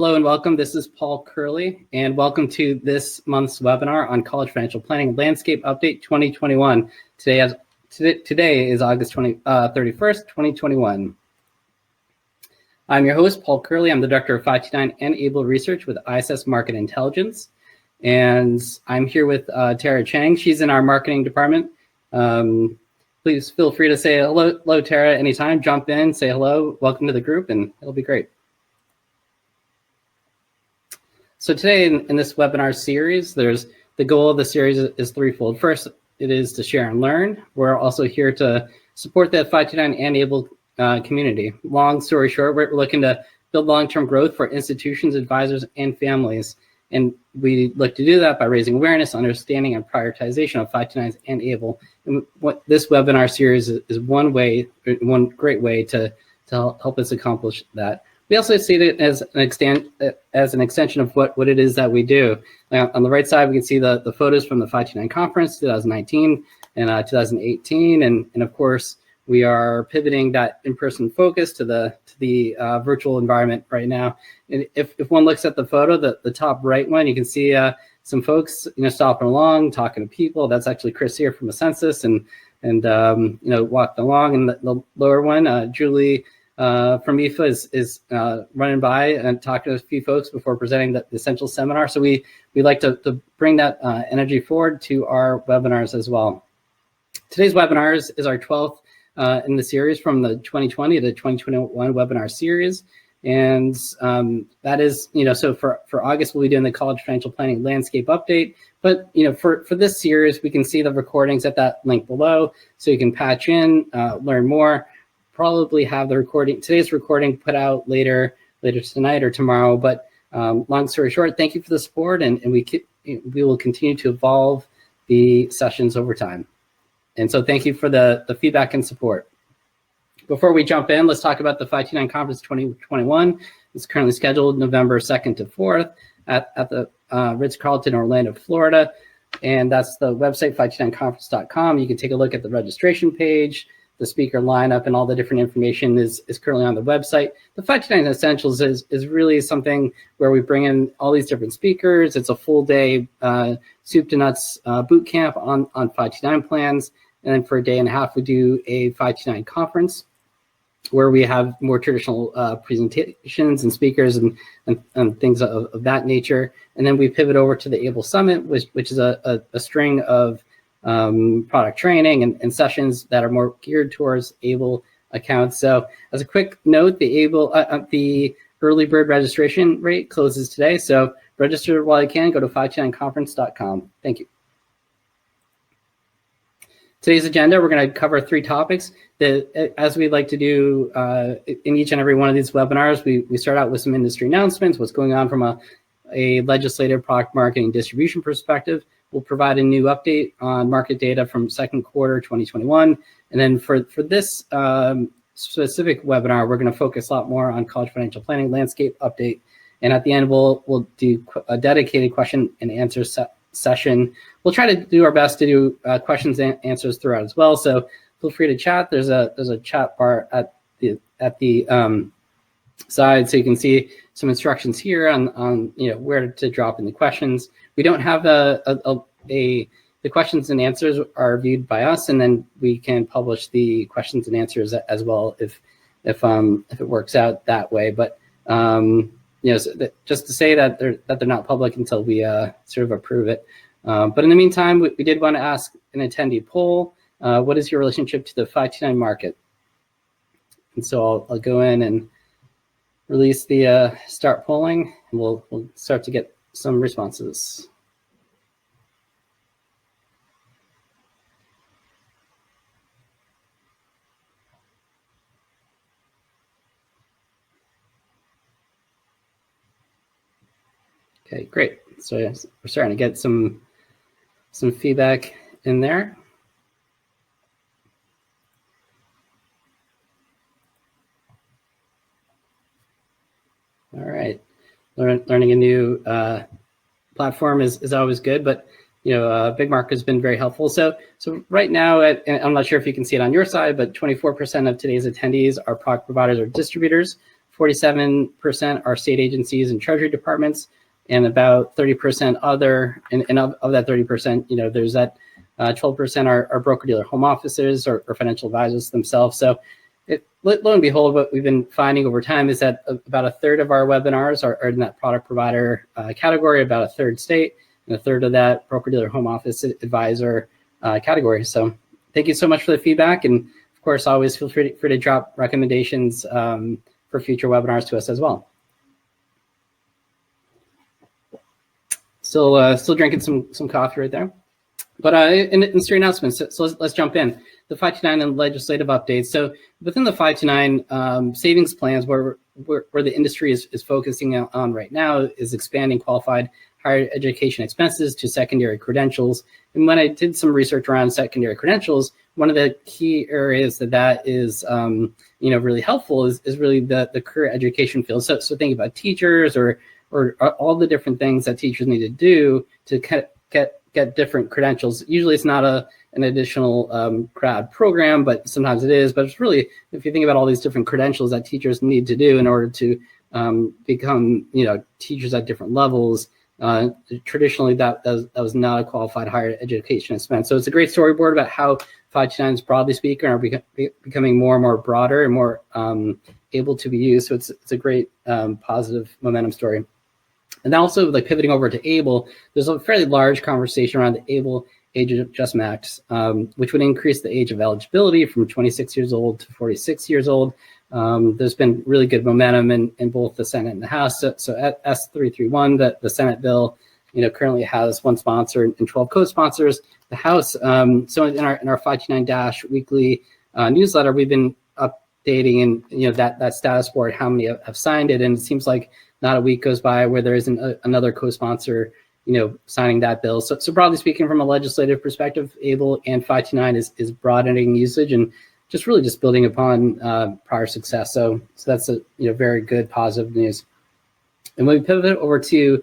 Hello and welcome. This is Paul Curley, and welcome to this month's webinar on College Financial Planning Landscape Update 2021. Today is August 31st, 2021. I'm your host, Paul Curley. I'm the Director of 529 and ABLE Research with ISS Market Intelligence, and I'm here with Tara Chang. She's in our marketing department. Please feel free to say hello, Tara, anytime. Jump in, say hello, welcome to the group, and it'll be great. So today in this webinar series, the goal of the series is threefold. First, it is to share and learn. We're also here to support the 529 and ABLE community. Long story short, we're looking to build long-term growth for institutions, advisors, and families. And we look to do that by raising awareness, understanding, and prioritization of 529s and ABLE. And what this webinar series is one great way to help us accomplish that. We also see it as an extension of what it is that we do. On the right side, we can see the photos from the 529 conference, 2019 and 2018, and of course we are pivoting that in-person focus to the virtual environment right now. And if one looks at the photo, the top right one, you can see some folks stopping along, talking to people. That's actually Chris here from the census, and walking along. And the lower one, Julie from IFA is running by and talking to a few folks before presenting the essential seminar. So we like to bring that energy forward to our webinars as well. Today's webinar is our 12th in the series from the 2020 to 2021 webinar series. And that is, so for August, we'll be doing the College Financial Planning Landscape Update. But, for this series, we can see the recordings at that link below. So you can patch in, learn more. Probably have today's recording put out later tonight or tomorrow. But long story short, thank you for the support, and we will continue to evolve the sessions over time. And so thank you for the feedback and support. Before we jump in, let's talk about the 529 Conference 2021. It's currently scheduled November 2nd to 4th at the Ritz-Carlton, Orlando, Florida. And that's the website, 529conference.com. You can take a look at the registration page. The speaker lineup and all the different information is currently on the website. The 529 Essentials is really something where we bring in all these different speakers. It's a full day soup to nuts boot camp on 529 plans. And then for a day and a half, we do a 529 conference where we have more traditional presentations and speakers and things of that nature. And then we pivot over to the ABLE Summit, which is a string of product training and sessions that are more geared towards ABLE accounts. So as a quick note, the early bird registration rate closes today. So register while you can. Go to 529conference.com. Thank you. Today's agenda, we're going to cover three topics. As we like to do in each and every one of these webinars, we start out with some industry announcements, what's going on from a legislative, product marketing, distribution perspective. We'll provide a new update on market data from second quarter 2021. And then for this specific webinar, we're going to focus a lot more on College Financial Planning Landscape Update. And at the end, we'll do a dedicated question and answer session. We'll try to do our best to do questions and answers throughout as well. So feel free to chat. There's a chat bar at the side, so you can see some instructions here on where to drop in the questions. We don't have the questions and answers are viewed by us, and then we can publish the questions and answers as well if it works out that way. But just to say that they're not public until we sort of approve it. But in the meantime, we did want to ask an attendee poll. What is your relationship to the 529 market? And so I'll go in and release the start polling, and we'll start to get some responses. Okay, great. So we're starting to get some feedback in there. All right, learning a new platform is always good, but Big Mark has been very helpful. So right now, and I'm not sure if you can see it on your side, but 24% of today's attendees are product providers or distributors. 47% are state agencies and treasury departments, and about 30% other. And of that 30%, there's that 12% are broker-dealer home offices or financial advisors themselves. So lo and behold, what we've been finding over time is that about a third of our webinars are in that product provider category, about a third state, and a third of that broker-dealer home office advisor category. So thank you so much for the feedback. And of course, always feel free to drop recommendations for future webinars to us as well. Still drinking some coffee right there. But industry announcements, so let's jump in. The 529 and legislative updates. So within the 529 savings plans, where the industry is focusing on right now is expanding qualified higher education expenses to secondary credentials. And when I did some research around secondary credentials, one of the key areas that is really helpful is really the career education field. So think about teachers or all the different things that teachers need to do to get different credentials. Usually it's not an additional grad program, but sometimes it is. But it's really, if you think about all these different credentials that teachers need to do in order to become teachers at different levels, traditionally that was not a qualified higher education expense. So it's a great storyboard about how 529s, broadly speaking, are becoming more and more broader and more able to be used. So it's a great positive momentum story. And also, pivoting over to ABLE, there's a fairly large conversation around the ABLE Age Adjustment Act, which would increase the age of eligibility from 26 years old to 46 years old. There's been really good momentum in both the Senate and the House. So at S331, the Senate bill, currently has one sponsor and 12 co-sponsors. The House, so in our 529 weekly newsletter, we've been updating and that status board, how many have signed it, and it seems like not a week goes by where there isn't another co-sponsor, signing that bill. So broadly speaking, from a legislative perspective, ABLE and 529 is broadening usage and just building upon prior success. So that's a very good positive news. And when we pivot over to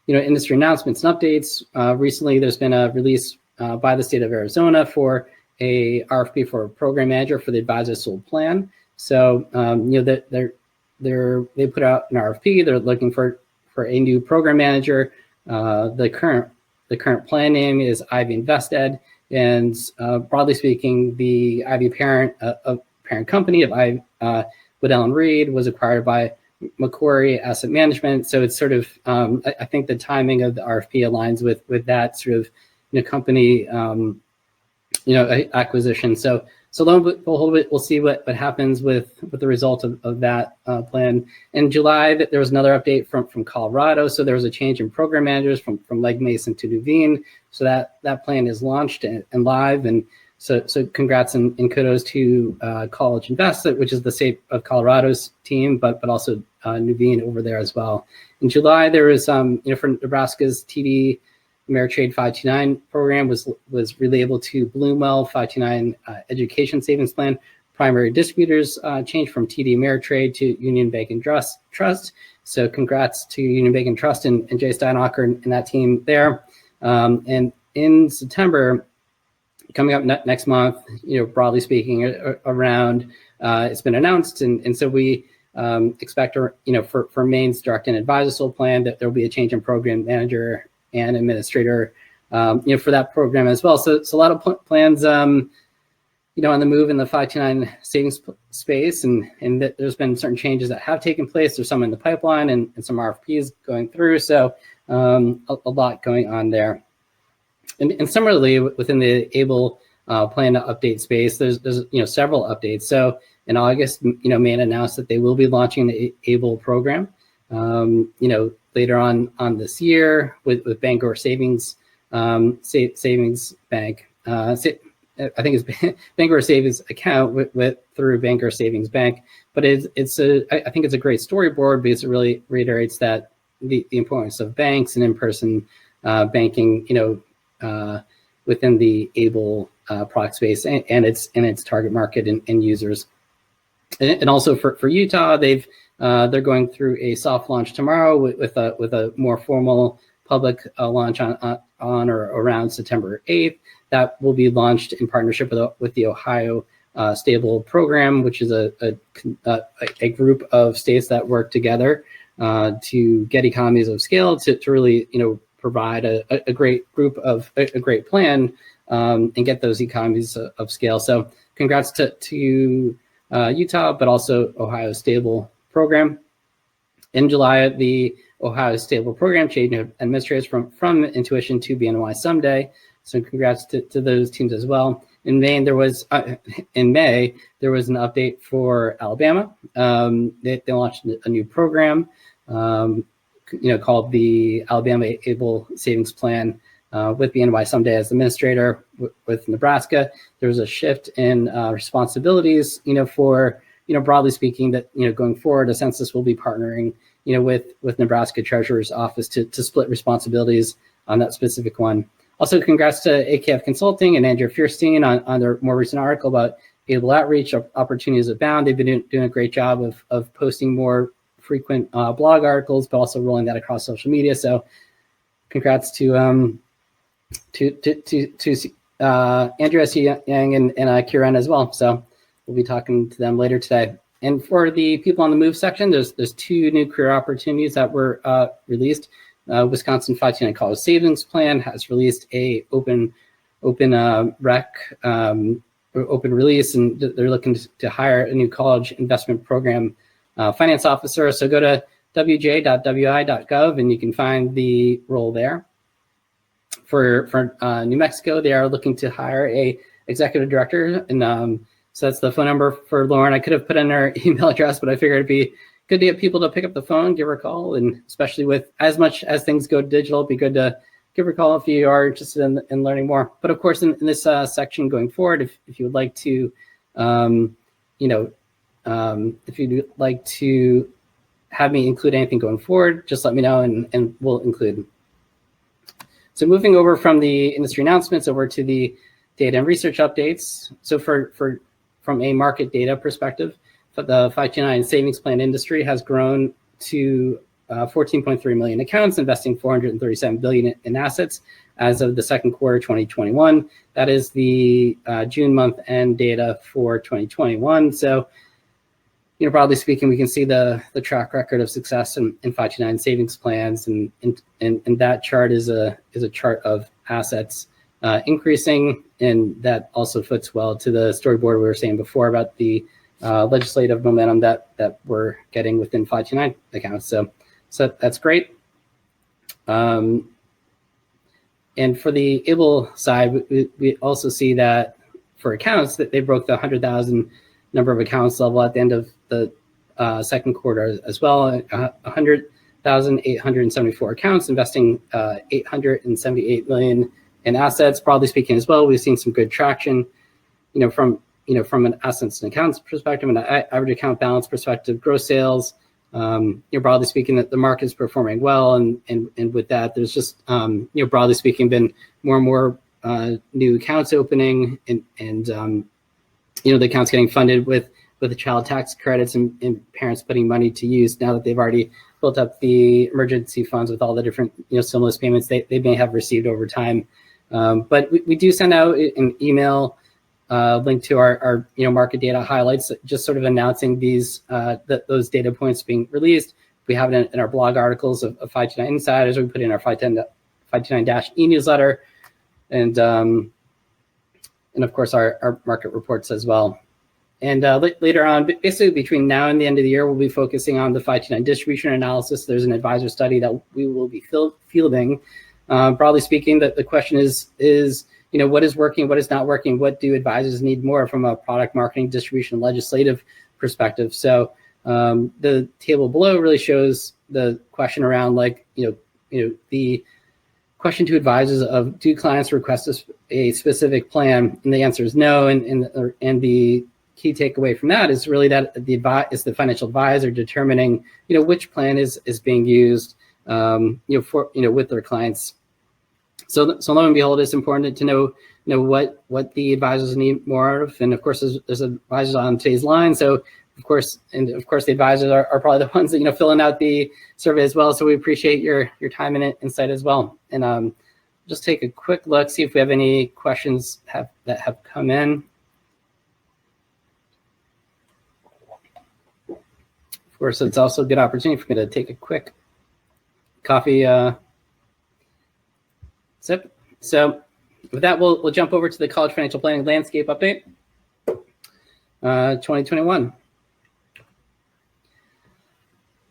industry announcements and updates, recently there's been a release by the state of Arizona for a RFP for a program manager for the advisor sold plan. So they put out an RFP. They're looking for a new program manager. The current plan name is Ivy Invested, and broadly speaking, the Ivy parent company of Waddell and Reed was acquired by Macquarie Asset Management. So it's sort of I think the timing of the RFP aligns with that sort of company acquisition. So lo and behold, we'll see what happens with the result of that plan. In July, there was another update from Colorado. So there was a change in program managers from Legg Mason to Nuveen. So that plan is launched and live. And so congrats and kudos to College Invest, which is the state of Colorado's team, but also Nuveen over there as well. In July, there was for Nebraska's TD Ameritrade 529 program was relabeled to Bloomwell 529 Education Savings Plan. Primary distributors changed from TD Ameritrade to Union Bank and Trust. So congrats to Union Bank and Trust and Jay Steinacher and that team there. And in September, coming up next month, broadly speaking, around it's been announced, and so we expect, for Maine's direct and advisor sold plan, that there will be a change in program manager and administrator, for that program as well. So it's a lot of plans, on the move in the 529 savings space, and there's been certain changes that have taken place. There's some in the pipeline and some RFPs going through. So a lot going on there. And similarly, within the ABLE plan to update space, there's several updates. So in August, Maine announced that they will be launching the ABLE program. Later on this year with Bangor Savings Bank. I think it's Bangor Savings account through Bangor Savings Bank. But I think it's a great storyboard because it really reiterates that the importance of banks and in-person banking, within the ABLE product space and its target market and users. And also for Utah, they're going through a soft launch tomorrow with a more formal public launch on or around September 8th. That will be launched in partnership with the Ohio Stable program, which is a group of states that work together to get economies of scale to really, provide a great group of a great plan and get those economies of scale. So congrats to Utah, but also Ohio's Stable program. In July, the Ohio Stable program changed administrators from Intuition to BNY Someday. So congrats to those teams as well. In May, there was an update for Alabama. They launched a new program, called the Alabama Able Savings Plan with BNY Someday as administrator. With Nebraska, there was a shift in responsibilities. For broadly speaking, that going forward, a census will be partnering with Nebraska Treasurer's Office to split responsibilities on that specific one. Also, congrats to AKF Consulting and Andrea Fierstein on their more recent article about Able Outreach. Opportunities abound. They've been doing a great job of posting more frequent blog articles, but also rolling that across social media. So congrats to Andrea C. Yang and Kieran as well. So we'll be talking to them later today. And for the people on the move section, there's 2 new career opportunities that were released. Wisconsin 529 College Savings Plan has released a open release, and they're looking to hire a new college investment program finance officer. So go to wj.wi.gov and you can find the role there. For New Mexico, they are looking to hire a executive director, and so that's the phone number for Lauren. I could have put in her email address, but I figured it'd be good to get people to pick up the phone, give her a call, and especially with as much as things go digital, it'd be good to give her a call if you are interested in learning more. But of course, in this section going forward, if you would like to, if you'd like to have me include anything going forward, just let me know and we'll include. So moving over from the industry announcements over to the data and research updates. So from a market data perspective, the 529 savings plan industry has grown to 14.3 million accounts, investing 437 billion in assets as of the second quarter 2021. That is the June month end data for 2021. So, broadly speaking, we can see the track record of success in 529 savings plans, and that chart is a chart of assets increasing, and that also fits well to the storyboard we were saying before about the legislative momentum that we're getting within 529 accounts. So that's great. And for the Able side, we also see that for accounts that they broke the 100,000 number of accounts level at the end of the second quarter as well. 100,874 accounts, investing 878 million in assets. Broadly speaking as well, we've seen some good traction, from an assets and accounts perspective and an average account balance perspective, gross sales, broadly speaking, that the market is performing well. And with that, there's just, broadly speaking, been more and more new accounts opening and the accounts getting funded with the child tax credits and parents putting money to use now that they've already built up the emergency funds with all the different, stimulus payments they may have received over time. But we do send out an email link to our market data highlights, just sort of announcing these those data points being released. We have it in our blog articles of 529 Insiders. We put in our 529-e newsletter, and of course our market reports as well. And later on, basically between now and the end of the year, we'll be focusing on the 529 distribution analysis. There's an advisor study that we will be fielding. Broadly speaking, the question is what is working, what is not working, what do advisors need more from a product marketing, distribution, legislative perspective. So the table below really shows the question around the question to advisors of, do clients request a specific plan? And the answer is no. And the key takeaway from that is really that it's the financial advisor determining which plan is being used with their clients. So lo and behold, it's important to know what the advisors need more of. And of course, there's advisors on today's line. So of course the advisors are probably the ones that filling out the survey as well. So we appreciate your time and insight as well. And just take a quick look, see if we have any questions that have come in. course, it's also a good opportunity for me to take a quick coffee sip. So with that, we'll jump over to the College Financial Planning Landscape Update 2021.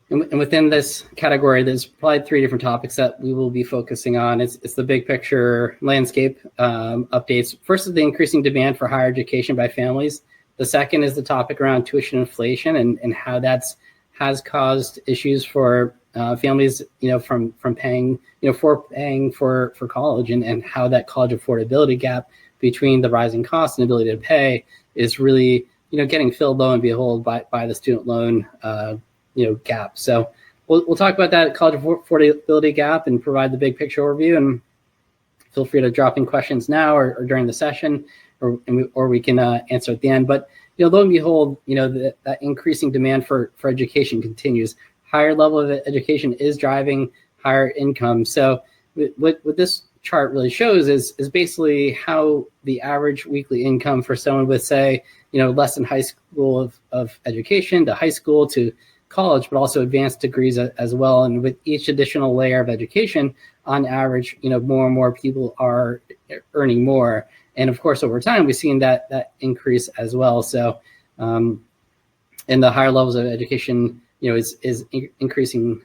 And within this category, there's probably 3 different topics that we will be focusing on. It's the big picture landscape updates. First is the increasing demand for higher education by families. The second is the topic around tuition inflation and how has caused issues for families, from paying, for paying for college, and how that college affordability gap between the rising costs and ability to pay is really, getting filled, lo and behold, by the student loan gap. So we'll talk about that college affordability gap and provide the big picture overview. And feel free to drop in questions now or during the session, or we can answer at the end. But lo and behold, that increasing demand for education continues. Higher level of education is driving higher income. So what this chart really shows is basically how the average weekly income for someone with, say, less than high school of education to high school to college, but also advanced degrees as well. And with each additional layer of education, on average, more and more people are earning more. And of course, over time, we've seen that increase as well. So in the higher levels of education, is increasing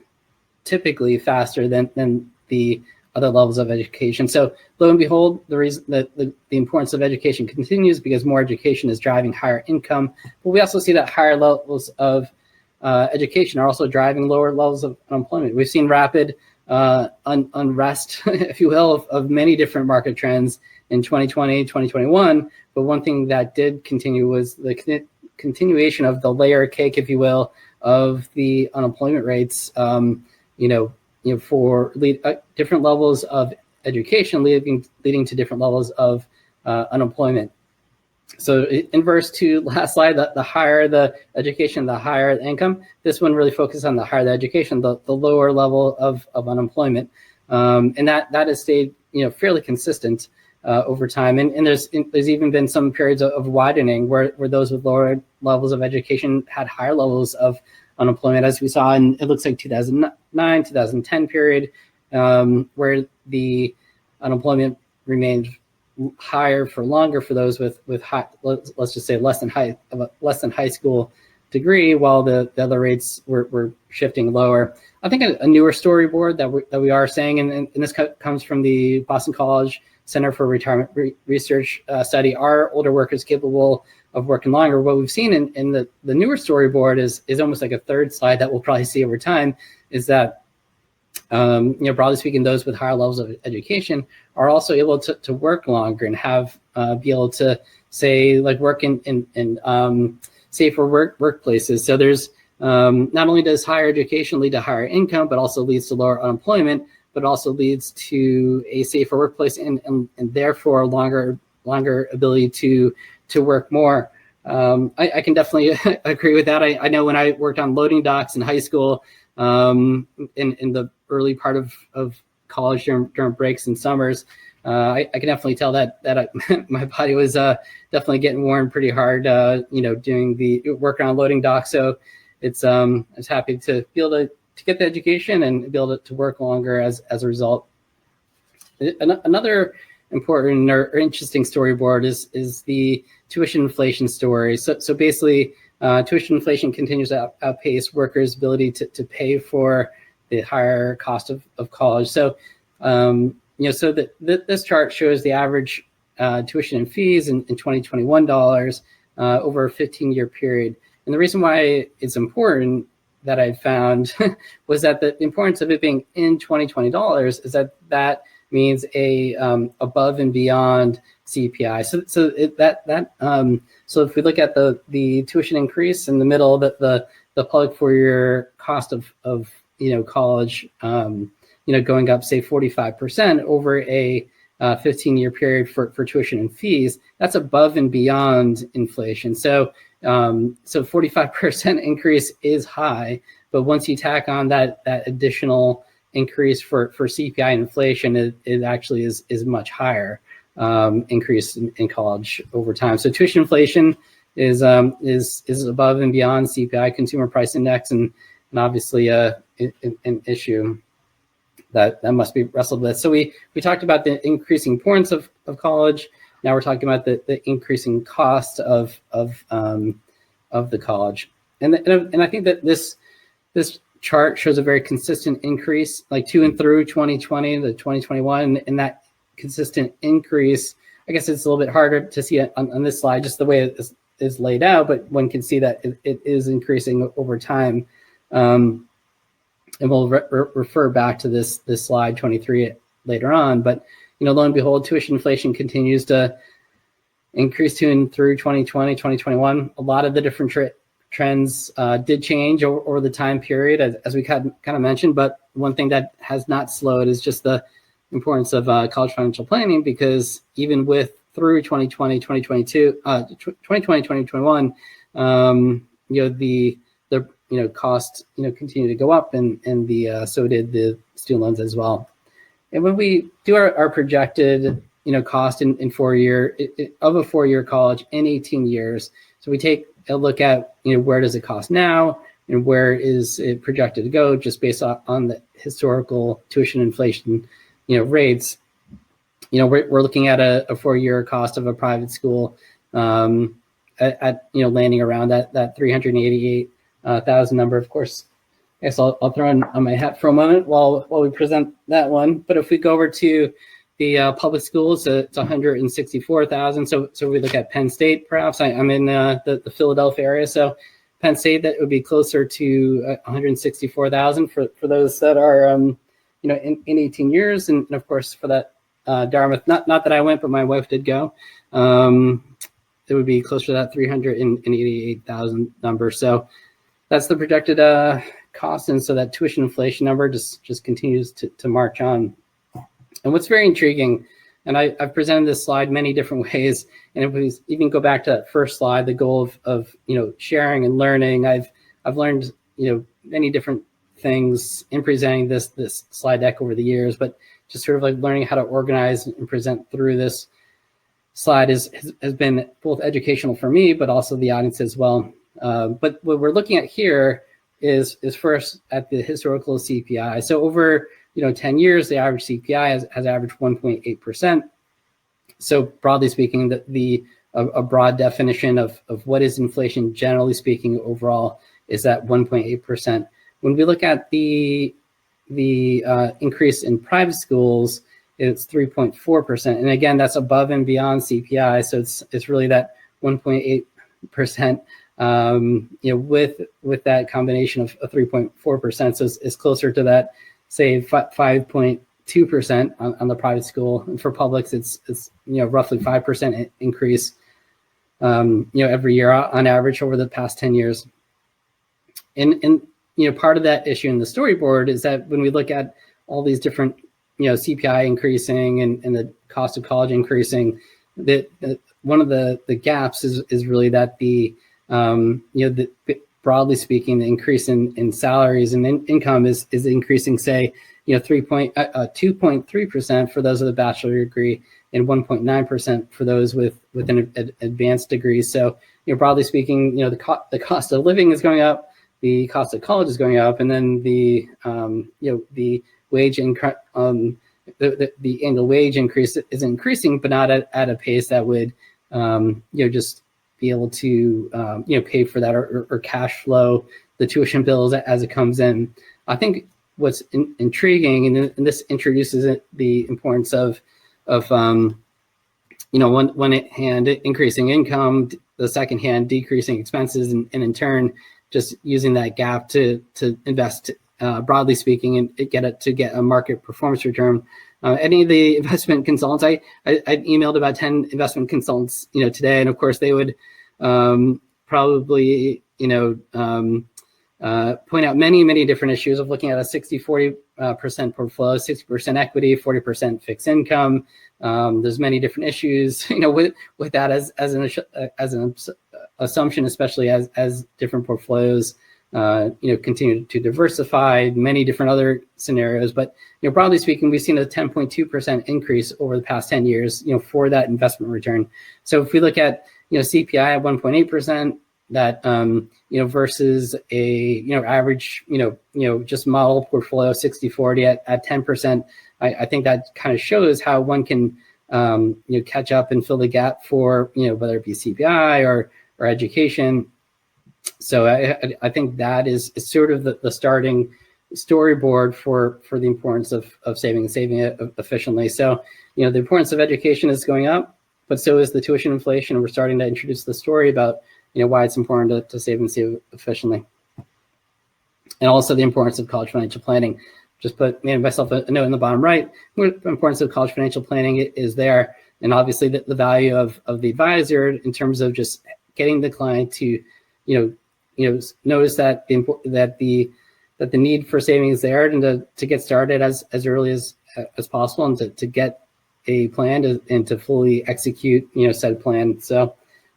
typically faster than the other levels of education. So lo and behold, the reason that the importance of education continues because more education is driving higher income. But we also see that higher levels of education are also driving lower levels of unemployment. We've seen rapid unrest, if you will, of many different market trends in 2020, 2021. But one thing that did continue was the continuation of the layer cake, if you will, of the unemployment rates, for different levels of education leading to different levels of unemployment. So inverse to last slide, the higher the education, the higher the income. This one really focuses on the higher the education, the lower level of unemployment. And that has stayed, fairly consistent over time. And there's even been some periods of widening where those with lower levels of education had higher levels of unemployment, as we saw in, it looks like 2009, 2010 period, where the unemployment remained higher for longer for those with high, let's just say less than high school degree, while the other rates were shifting lower. I think a newer storyboard that we are saying, and this comes from the Boston College Center for Retirement Research study, are older workers capable of working longer? What we've seen in the newer storyboard is almost like a third slide that we'll probably see over time, is that broadly speaking, those with higher levels of education are also able to work longer and have be able to say like work in safer workplaces. So there's not only does higher education lead to higher income, but also leads to lower unemployment, but also leads to a safer workplace and therefore longer ability to work more. I can definitely agree with that. I know when I worked on loading docks in high school, in the early part of college during breaks and summers, I can definitely tell that my body was definitely getting worn pretty hard, doing the work on loading docks. So it's I was happy to be able to get the education and be able to work longer as a result. Another important or interesting storyboard is the tuition inflation story. So basically, tuition inflation continues to outpace workers' ability to pay for the higher cost of college. So, this chart shows the average tuition and fees in 2021 dollars over a 15-year period. And the reason why it's important that I found was that the importance of it being in 2020 dollars is that means a above and beyond CPI. So if we look at the tuition increase in the middle, that the public 4-year cost of college, going up say 45% over a 15-year period for tuition and fees, that's above and beyond inflation. So 45% increase is high, but once you tack on that additional increase for CPI and inflation, it actually is much higher increase in college over time. So tuition inflation is above and beyond CPI, Consumer Price Index, and obviously an issue that must be wrestled with. So we talked about the increasing importance of college. Now we're talking about the increasing cost of the college, and I think that this chart shows a very consistent increase, like to and through 2020 to 2021, and that consistent increase. I guess it's a little bit harder to see it on this slide, just the way it is laid out, but one can see that it is increasing over time. And we'll refer back to this slide 23 later on. But lo and behold, tuition inflation continues to increase to and through 2020, 2021. A lot of the different trends did change over the time period, as we kind of mentioned. But one thing that has not slowed is just the importance of college financial planning, because even through 2020, 2022, 2020, 2021, the cost continue to go up, and so did the student loans as well. And when we do our projected cost in 4 year of a 4-year college in 18 years, so we take a look at where does it cost now and where is it projected to go, just based on the historical tuition inflation rates. We're looking at a 4-year cost of a private school at landing around that $388,000 number. Of course, I guess I'll throw on my hat for a moment while we present that one. But if we go over to the public schools, it's $164,000. So we look at Penn State, perhaps. I'm in the Philadelphia area, so Penn State, that would be closer to $164,000 for those that are in 18 years, and of course for that Dartmouth, not that I went, but my wife did go. It would be closer to that $388,000 number. So that's the projected cost, and so that tuition inflation number just continues to march on. And what's very intriguing, and I've presented this slide many different ways, and if we even go back to that first slide, the goal of sharing and learning, I've learned many different things in presenting this slide deck over the years, but just sort of like learning how to organize and present through this slide has been both educational for me, but also the audience as well. But what we're looking at here is first at the historical CPI. So over 10 years, the average CPI has averaged 1.8%. So broadly speaking, a broad definition of what is inflation, generally speaking, overall, is that 1.8%. When we look at the increase in private schools, it's 3.4%, and again, that's above and beyond CPI. So it's really that 1.8%. With that combination of 3.4%, so it's closer to that, say 5.2% on the private school. And for publics, it's roughly 5% increase, every year on average over the past 10 years. And part of that issue in the storyboard is that when we look at all these different CPI increasing and the cost of college increasing, that one of the gaps is really that broadly speaking, the increase in salaries and income is increasing, say 2.3% for those with a bachelor degree and 1.9% for those with an advanced degree. So broadly speaking, the cost of living is going up, the cost of college is going up, and then the wage the annual wage increase is increasing, but not at a pace that would just be able to pay for that or cash flow the tuition bills as it comes in. I think what's intriguing, and this introduces the importance of one hand increasing income, the second hand decreasing expenses, and in turn just using that gap to invest, broadly speaking, and get a market performance return. Any of the investment consultants, I emailed about 10 investment consultants, today, and of course they would probably, point out many different issues of looking at a 60-40% portfolio, 60% equity, 40% fixed income. There's many different issues, with that as an assumption, especially as different portfolios continue to diversify, many different other scenarios. But broadly speaking, we've seen a 10.2% increase over the past 10 years, for that investment return. So if we look at CPI at 1.8%, that versus a average just model portfolio 60/40 at 10%. I think that kind of shows how one can catch up and fill the gap for whether it be CPI or education. So I think that is sort of the starting storyboard for the importance of saving it efficiently. So the importance of education is going up, but so is the tuition inflation. We're starting to introduce the story about why it's important to save efficiently, and also the importance of college financial planning. Just put myself a note in the bottom right. The importance of college financial planning is there, and obviously the value of the advisor in terms of just getting the client to notice that the need for saving is there, and to get started as early as possible, and to get a plan and to fully execute said plan. So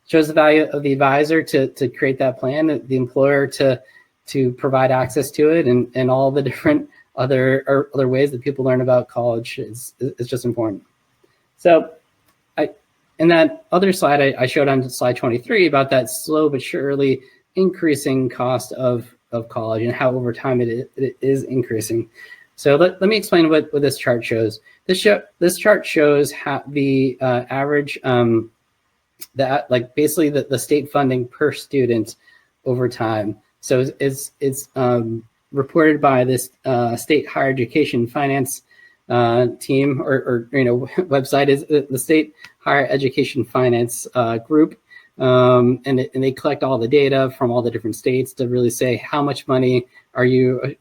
shows the value of the advisor to create that plan, the employer to provide access to it, and all the different other ways that people learn about college is just important. So in that other slide I showed on slide 23 about that slow but surely increasing cost of college and how over time it is increasing. So let me explain what this chart shows. This chart shows how the average basically the state funding per student over time. So it's reported by this state higher education finance team or website, is the State Higher Education Finance Group, and they collect all the data from all the different states to really say how much money are you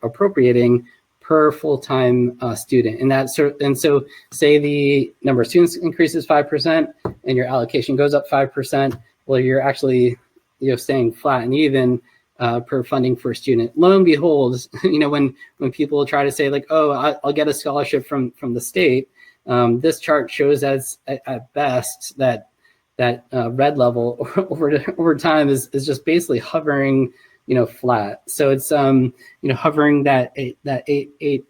appropriating per full-time student, and so say the number of students increases 5% and your allocation goes up 5%. Well, you're actually staying flat and even per funding for a student. Lo and behold, when people try to say like, oh, I'll get a scholarship from the state, this chart shows as at best that red level over time is just basically hovering flat. So it's hovering that $8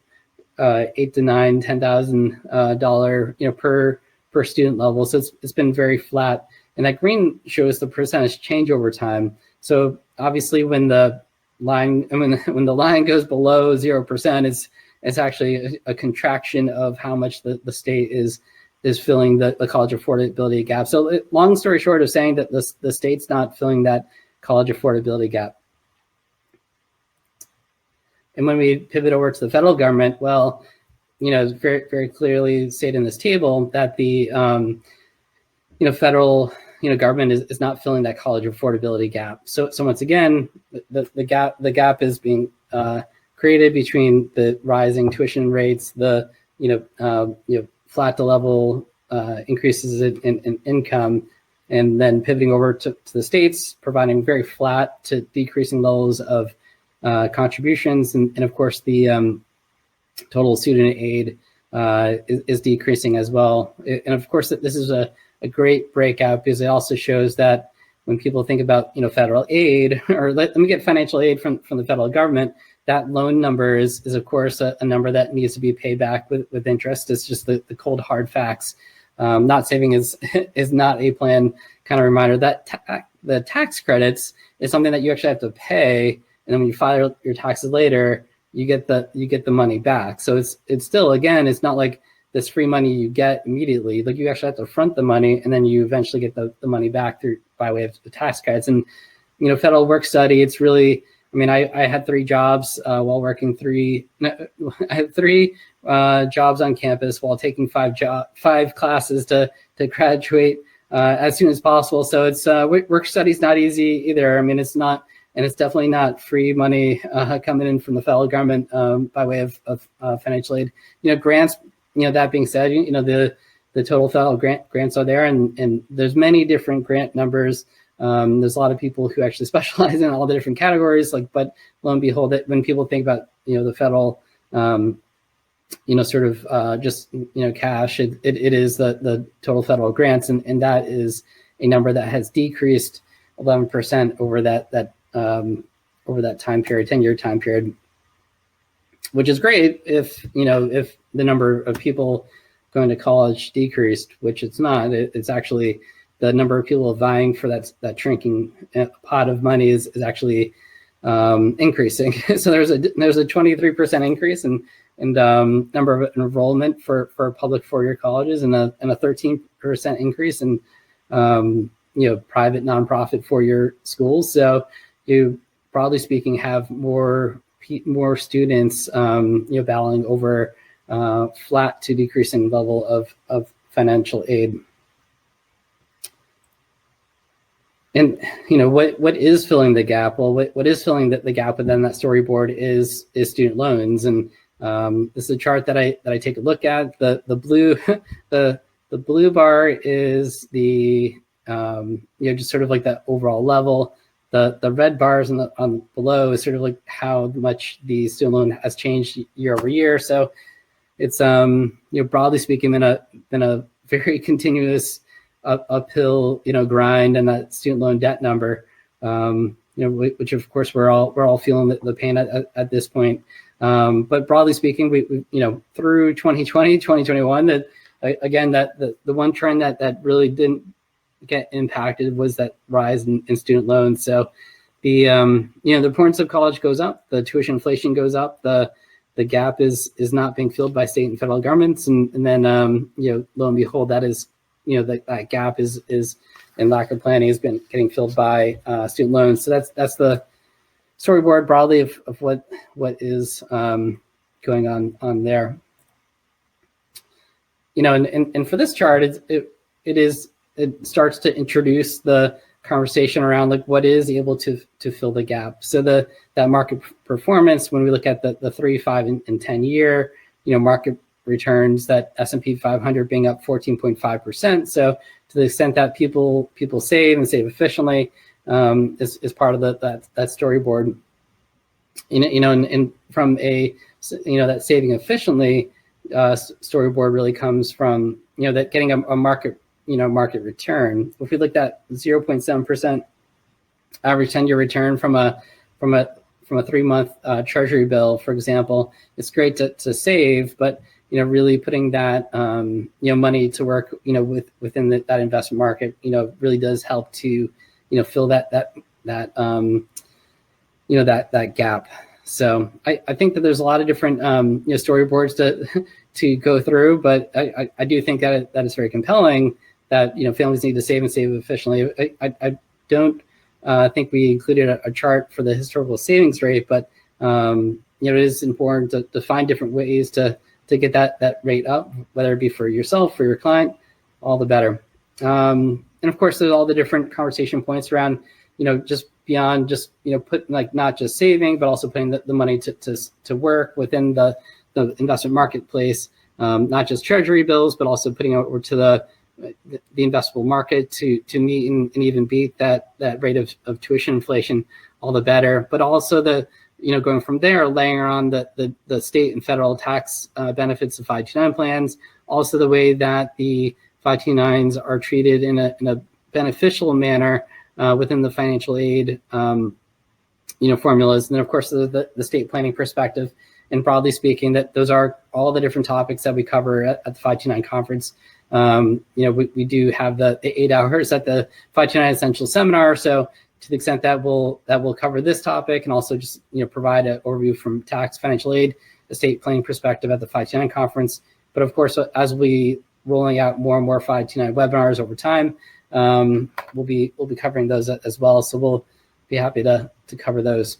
to $9, $10,000 per student level. So it's been very flat, and that green shows the percentage change over time. So obviously, when the line goes below 0%, it's actually a contraction of how much the state is filling the college affordability gap. So long story short of saying that the state's not filling that college affordability gap. And when we pivot over to the federal government, well, very, very clearly stated in this table that the federal government is not filling that college affordability gap. So once again, the gap is being created between the rising tuition rates, the flat to level increases in income, and then pivoting over to the states, providing very flat to decreasing levels of contributions, and of course the total student aid is decreasing as well. And of course, this is a great breakout because it also shows that when people think about federal aid, or let me get financial aid from the federal government, that loan number is of course a number that needs to be paid back with interest. It's just the cold hard facts. Not saving is not a plan. Kind of reminder that the tax credits is something that you actually have to pay, and then when you file your taxes later, you get the money back. So it's still, again, it's not like this free money you get immediately. Like you actually have to front the money, and then you eventually get the money back by way of the tax credits. And federal work study, it's really, I had 3 jobs while working I had 3 jobs on campus while taking 5 classes to graduate as soon as possible. So it's work study's not easy either. It's not, and it's definitely not free money coming in from the federal government by way of financial aid. Grants. That being said, the total federal grants are there, and there's many different grant numbers. There's a lot of people who actually specialize in all the different categories. But lo and behold, when people think about the federal, just cash, it is the total federal grants, and that is a number that has decreased 11% over that time period, 10-year time period, which is great if the number of people going to college decreased, which it's not. It's actually the number of people vying for that shrinking pot of money is actually increasing. So there's a 23% increase in number of enrollment for public four-year colleges, and a 13% increase in private nonprofit four-year schools. So you, broadly speaking, have more students battling over flat to decreasing level of financial aid. And what is filling the gap? Well, what is filling the gap within that storyboard is student loans. And this is a chart that I take a look at. The blue the blue bar is the just sort of like that overall level. The red bars on below is sort of like how much the student loan has changed year over year. So it's broadly speaking been a very continuous uphill grind, and that student loan debt number, which of course we're all feeling the pain at this point. But broadly speaking, we through 2020, 2021, that again, that the one trend that really didn't get impacted was that rise in student loans. So the the importance of college goes up, the tuition inflation goes up, the gap is not being filled by state and federal governments, and then lo and behold, that is that gap is and lack of planning has been getting filled by student loans. So that's the storyboard broadly of what is going on there. And for this chart, it starts to introduce the conversation around like what is able to fill the gap. So that market performance, when we look at the 3, 5, and 10 year, market returns, that S&P 500 being up 14.5%. So to the extent that people save and save efficiently, is part of that storyboard. And from a that saving efficiently storyboard really comes from that getting a market return. If we looked at 0.7% average 10-year return from a 3-month treasury bill, for example, it's great to save, but really putting that money to work within that investment market really does help to fill that gap. So I think that there's a lot of different storyboards to go through, but I do think that it's very compelling that families need to save and save efficiently. I don't think we included a chart for the historical savings rate, but it is important to find different ways to get that rate up, whether it be for yourself, for your client, all the better. And of course, there's all the different conversation points around, just beyond just, put like not just saving, but also putting the money to work within the investment marketplace, not just treasury bills, but also putting it over to the investable market to meet and even beat that rate of tuition inflation, all the better. But also going from there, laying on the state and federal tax benefits of 529 plans, also the way that the 529s are treated in a beneficial manner within the financial aid formulas, and then of course the state planning perspective. And broadly speaking, that those are all the different topics that we cover at the 529 conference. We do have the 8 hours at the 529 Essential Seminar. So to the extent that we'll cover this topic, and also just provide an overview from tax, financial aid, estate planning perspective at the 529 conference. But of course, as we rolling out more and more 529 webinars over time, we'll be covering those as well. So we'll be happy to cover those.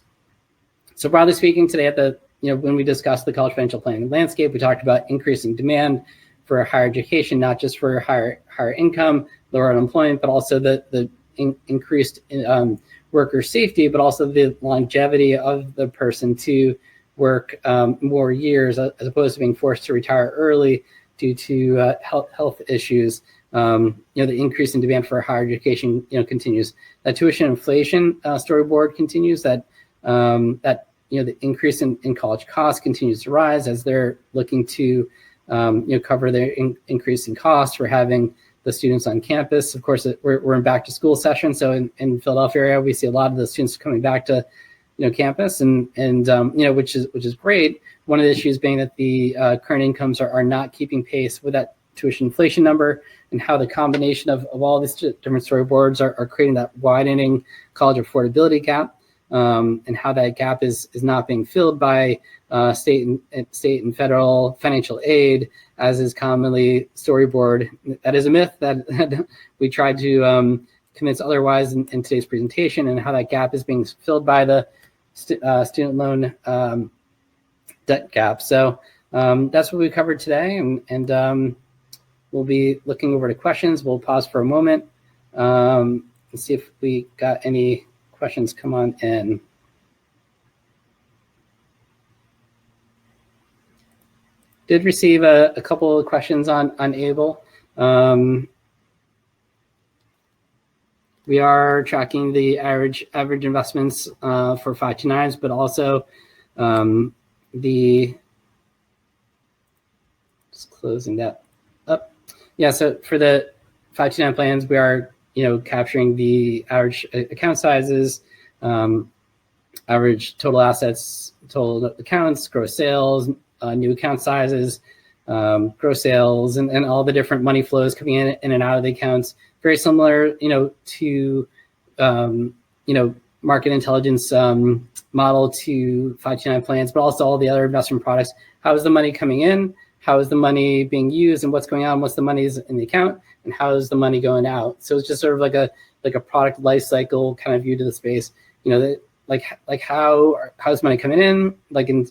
So broadly speaking, today at the when we discussed the college financial planning landscape, we talked about increasing demand for higher education, not just for higher income, lower unemployment, but also the increased worker safety, but also the longevity of the person to work more years as opposed to being forced to retire early due to health issues. The increase in demand for higher education continues. That tuition inflation storyboard continues. That the increase in college costs continues to rise as they're looking to cover their increasing costs for having the students on campus. Of course, we're in back to school session, so in Philadelphia area, we see a lot of the students coming back to campus, and which is great. One of the issues being that the current incomes are not keeping pace with that tuition inflation number, and how the combination of all these different storyboards are creating that widening college affordability gap, and how that gap is not being filled by state and federal financial aid, as is commonly storyboard. That is a myth that we tried to convince otherwise in today's presentation, and how that gap is being filled by the student loan debt gap. So that's what we covered today, and we'll be looking over to questions. We'll pause for a moment and see if we got any questions come on in. Did receive a couple of questions on ABLE. We are tracking the average investments for 529s, but also just closing that up. Yeah, so for the 529 plans, we are capturing the average account sizes, average total assets, total accounts, gross sales, new account sizes, gross sales, and all the different money flows coming in and out of the accounts. Very similar, to market intelligence model to 529 plans, but also all the other investment products. How is the money coming in? How is the money being used, and what's going on? What's the money is in the account, and how is the money going out? So it's just sort of like a product life cycle kind of view to the space. Like how's money coming in,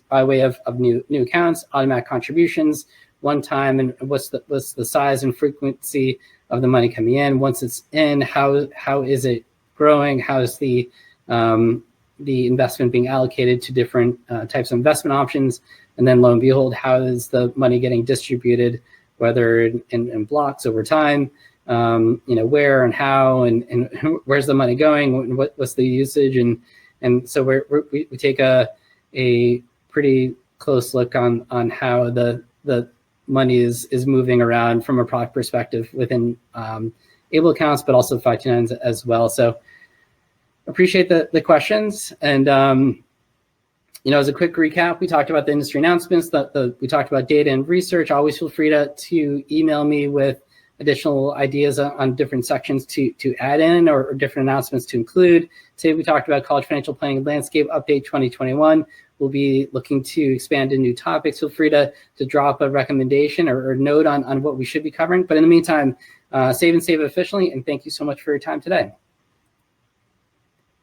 by way of new accounts, automatic contributions, one time, and what's the size and frequency of the money coming in. Once it's in, how is it growing? How is the investment being allocated to different types of investment options? And then lo and behold, how is the money getting distributed, whether in blocks over time, where and how, and where's the money going, and what's the usage, and so we take a pretty close look on how the money is moving around from a product perspective within ABLE accounts, but also 529s as well. So appreciate the questions. And as a quick recap, we talked about the industry announcements, we talked about data and research. Always feel free to email me with additional ideas on different sections to add in, or different announcements to include. Today we talked about College Financial Planning Landscape Update 2021. We'll be looking to expand to new topics. Feel free to drop a recommendation or note on what we should be covering. But in the meantime, save and save efficiently, and thank you so much for your time today.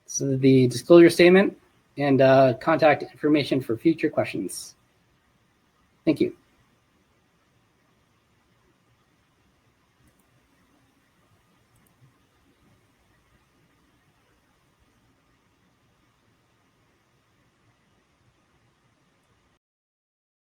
So the disclosure statement and contact information for future questions. Thank you.